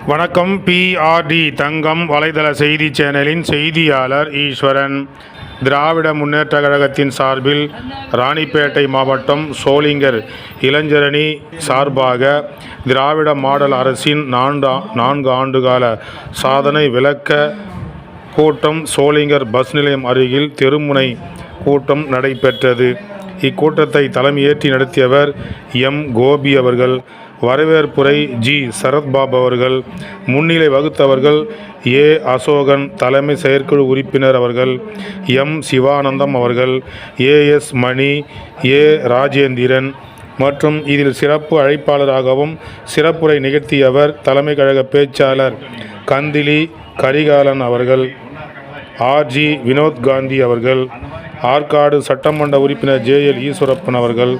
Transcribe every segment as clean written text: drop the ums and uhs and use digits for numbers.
வணக்கம். பிஆர்டி தங்கம் வலைதள செய்தி சேனலின் செய்தியாளர் ஈஸ்வரன். திராவிட முன்னேற்றக் கழகத்தின் சார்பில் ராணிப்பேட்டை மாவட்டம் சோளிங்கர் இளைஞரணி சார்பாக திராவிட மாடல் அரசின் 4 ஆண்டுகால சாதனை விளக்க கூட்டம் சோளிங்கர் பஸ் நிலையம் அருகில் தெருமுனை கூட்டம் நடைபெற்றது. இக்கூட்டத்தை தலைமையேற்றி நடத்தியவர் எம். கோபி அவர்கள். வரவேற்புரை ஜி. சரத்பாபு அவர்கள். முன்னிலை வகுத்தவர்கள் ஏ. அசோகன் தலைமை செயற்குழு உறுப்பினர் அவர்கள், எம். சிவானந்தம் அவர்கள், ஏ.எஸ். மணி, ஏ. ராஜேந்திரன் மற்றும் இதில் சிறப்பு அழைப்பாளராகவும் சிறப்புரை நிகழ்த்தியவர் தலைமை கழக பேச்சாளர் கந்திலி கரிகாலன் அவர்கள், ஆர்.ஜி. வினோத் காந்தி அவர்கள், ஆற்காடு சட்டமன்ற உறுப்பினர் ஜே.எல். ஈஸ்வரப்பன் அவர்கள்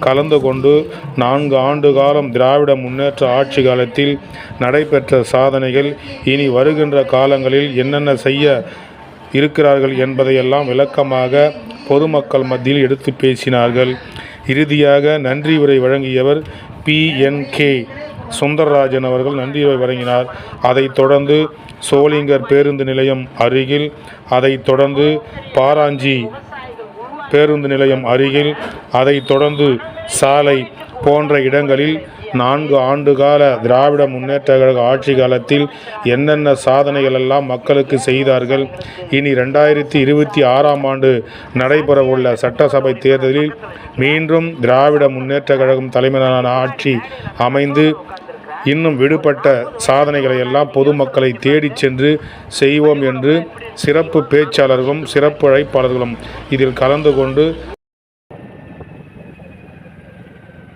கலந்து கொண்டு 4 ஆண்டு காலம் திராவிட முன்னேற்ற ஆட்சி காலத்தில் நடைபெற்ற சாதனைகள், இனி வருகின்ற காலங்களில் என்னென்ன செய்ய இருக்கிறார்கள் என்பதையெல்லாம் விளக்கமாக பொதுமக்கள் மத்தியில் எடுத்து பேசினார்கள். இறுதியாக நன்றி உரை வழங்கியவர் பி.என்.கே. சுந்தரராஜன் அவர்கள் நன்றியுரை வழங்கினார். அதைத் தொடர்ந்து சோளிங்கர் பேருந்து நிலையம் அருகில், அதைத் தொடர்ந்து பாராஞ்சி பேருந்து நிலையம் அருகில், அதைத் தொடர்ந்து சாலை போன்ற இடங்களில் 4 ஆண்டுகால திராவிட முன்னேற்ற கழக ஆட்சி காலத்தில் என்னென்ன சாதனைகள் எல்லாம் மக்களுக்கு செய்தார்கள், இனி 2026ஆம் ஆண்டு நடைபெறவுள்ள சட்டசபை தேர்தலில் மீண்டும் திராவிட முன்னேற்ற கழகம் தலைமையிலான ஆட்சி அமைந்து இன்னும் விடுபட்ட சாதனைகளை எல்லாம் பொதுமக்களை தேடி சென்று செய்வோம் என்று சிறப்பு பேச்சாளர்களும் சிறப்பு அழைப்பாளர்களும் இதில் கலந்து கொண்டு